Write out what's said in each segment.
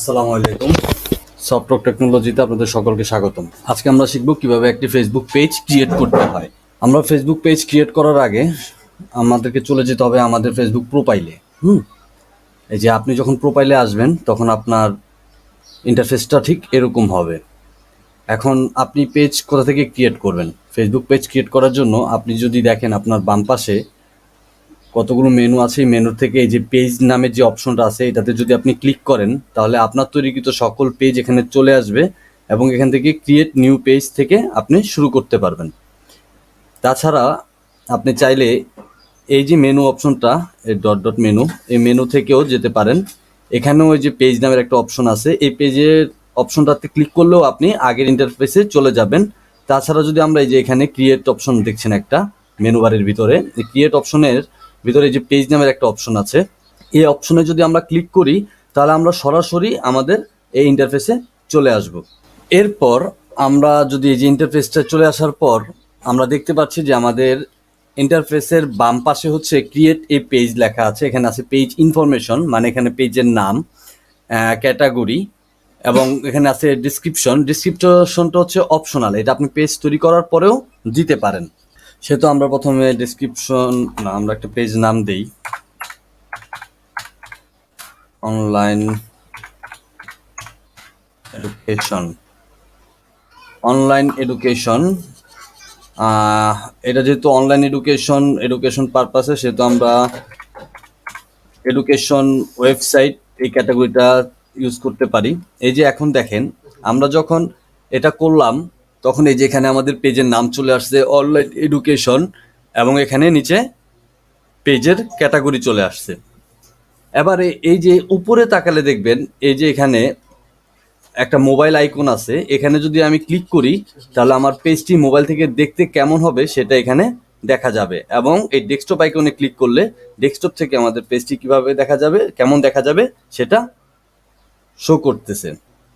আসসালামু আলাইকুম। সফটওয়্যার টেকনোলজিতে আপনাদের সকলকে স্বাগতম। আজকে আমরা শিখব কিভাবে একটি ফেসবুক পেজ ক্রিয়েট করতে হয়। আমরা ফেসবুক পেজ ক্রিয়েট করার আগে আমাদেরকে চলে যেতে হবে আমাদের ফেসবুক প্রোফাইলে। এই যে আপনি যখন প্রোফাইলে আসবেন তখন আপনার ইন্টারফেসটা ঠিক এরকম হবে। এখন আপনি পেজ কোথা থেকে ক্রিয়েট করবেন? ফেসবুক পেজ ক্রিয়েট করার জন্য আপনি যদি দেখেন আপনার বাম পাশে কতগুলো মেনু আছে, এই মেনু থেকে এই যে পেজ নামের যে অপশনটা আছে এটাতে যদি আপনি ক্লিক করেন তাহলে আপনার তৈরিকৃত সকল পেজ এখানে চলে আসবে এবং এখান থেকে ক্রিয়েট নিউ পেজ থেকে আপনি শুরু করতে পারবেন। তাছাড়া আপনি চাইলে এই যে মেনু অপশনটা, এই ডট ডট মেনু, এই মেনু থেকেও যেতে পারেন। এখানেও ওই যে পেজ নামের একটা অপশন আছে, এই পেজের অপশনটাতে ক্লিক করলেও আপনি আগের ইন্টারফেসে চলে যাবেন। তাছাড়া যদি আমরা এই যে এখানে ক্রিয়েট অপশন দেখছেন একটা মেনু বারের ভিতরে, এই ক্রিয়েট অপশনের ভিতরে যে পেজ নামের একটা অপশন আছে, এই অপশনে যদি আমরা ক্লিক করি তাহলে আমরা সরাসরি আমাদের এই ইন্টারফেসে চলে আসব। এরপর আমরা যদি এই যে ইন্টারফেসটা চলে আসার পর আমরা দেখতে পাচ্ছি যে আমাদের ইন্টারফেসের বাম পাশে হচ্ছে ক্রিয়েট এ পেজ লেখা আছে। এখানে আছে পেজ ইনফরমেশন, মানে এখানে পেজের নাম, ক্যাটাগরি এবং এখানে আছে ডিসক্রিপশন। ডিসক্রিপশনটা হচ্ছে অপশনাল, এটা আপনি পেজ তৈরি করার পরেও দিতে পারেন। সেহেতু আমরা প্রথমে ডিসক্রিপশন না, আমরা একটা পেজ নাম দেই অনলাইন এডুকেশন। অনলাইন এডুকেশন, এটা যেহেতু অনলাইন এডুকেশন পারপাসে, সেহেতু আমরা এডুকেশন ওয়েবসাইট এই ক্যাটাগরিটা ইউজ করতে পারি। এই যে এখন দেখেন আমরা যখন এটা করলাম তখন এই যে এখানে আমাদের পেজের নাম চলে আসছে অনলাইন এডুকেশন এবং এখানে নিচে পেজের ক্যাটাগরি চলে আসছে। এবারে এই যে উপরে তাকালে দেখবেন এই যে এখানে একটা মোবাইল আইকন আছে, এখানে যদি আমি ক্লিক করি তাহলে আমার পেজটি মোবাইল থেকে দেখতে কেমন হবে সেটা এখানে দেখা যাবে এবং এই ডেস্কটপ আইকনে ক্লিক করলে ডেস্কটপ থেকে আমাদের পেজটি কিভাবে দেখা যাবে, কেমন দেখা যাবে সেটা শো করতেছে।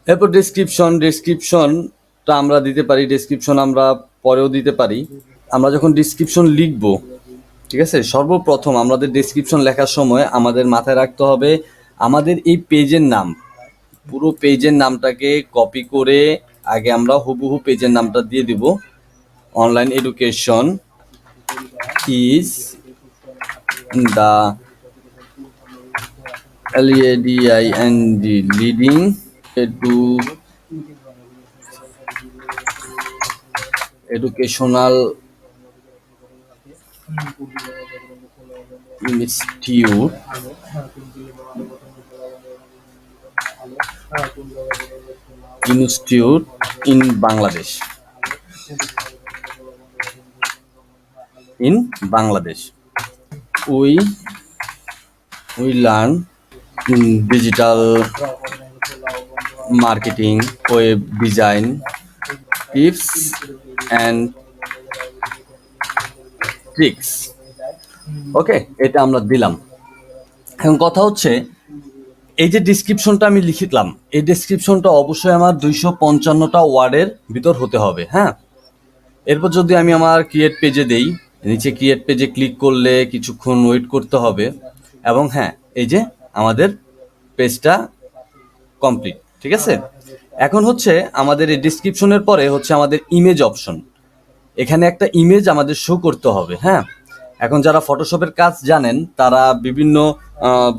এরপর ডেসক্রিপশনটা আমরা দিতে পারি, ডেসক্রিপশন আমরা পরেও দিতে পারি। আমরা যখন ডেসক্রিপশন লিখব, ঠিক আছে, সর্বপ্রথম আমাদের ডেসক্রিপশন লেখার সময় আমাদের মাথায় রাখতে হবে আমাদের এই পেজের নাম, পুরো পেজের নামটাকে কপি করে আগে আমরা হুবহু পেজের নামটা দিয়ে দিব। Online education is the leading educational institute in Bangladesh. we learn digital marketing, web design, tips and tricks. Okay, এটা আমরা দিলাম। এখন কথা হচ্ছে এই যে ডিসক্রিপশনটা আমি লিখলাম, এই ডিসক্রিপশনটা অবশ্যই আমার 255টা ওয়ার্ডের ভিতর হতে হবে। হ্যাঁ, এরপর যদি আমি আমার ক্রিয়েট পেজে দেই, নিচে ক্রিয়েট পেজে ক্লিক করলে কিছুক্ষণ ওয়েট করতে হবে এবং হ্যাঁ, এই যে আমাদের পেজটা কমপ্লিট। ঠিক আছে, এখন হচ্ছে আমাদের এই ডিসক্রিপশনের পরে হচ্ছে আমাদের ইমেজ অপশন। এখানে একটা ইমেজ আমাদের শো করতে হবে। হ্যাঁ, এখন যারা ফটোশপের কাজ জানেন তারা বিভিন্ন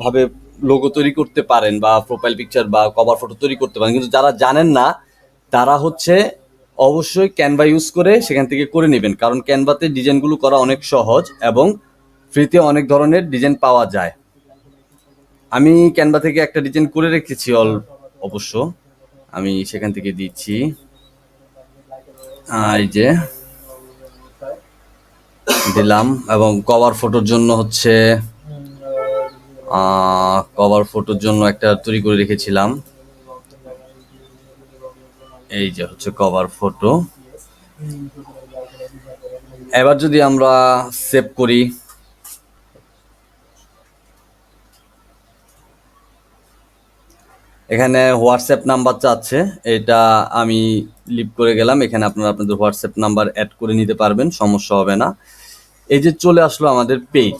ভাবে লোগো তৈরি করতে পারেন বা প্রোফাইল পিকচার বা কভার ফটো তৈরি করতে পারেন, কিন্তু যারা জানেন না তারা হচ্ছে অবশ্যই ক্যানভা ইউজ করে সেখান থেকে করে নেবেন, কারণ ক্যানভাতে ডিজাইনগুলো করা অনেক সহজ এবং ফ্রিতে অনেক ধরনের ডিজাইন পাওয়া যায়। আমি ক্যানভা থেকে একটা ডিজাইন করে রেখেছি অবশ্য, আমি সেখান থেকে দিচ্ছি। এই যে দিলাম এবং কভার ফটোর জন্য হচ্ছে একটা তৈরি করে রেখেছিলাম। এই যে হচ্ছে কভার ফটো। এবার যদি আমরা সেভ করি, এখানে হোয়াটসঅ্যাপ নাম্বার চাচ্ছে, এটা আমি লিভ করে গেলাম। এখানে আপনারা আপনাদের হোয়াটসঅ্যাপ নাম্বার অ্যাড করে নিতে পারবেন, সমস্যা হবে না। এই যে চলে আসলো আমাদের পেজ।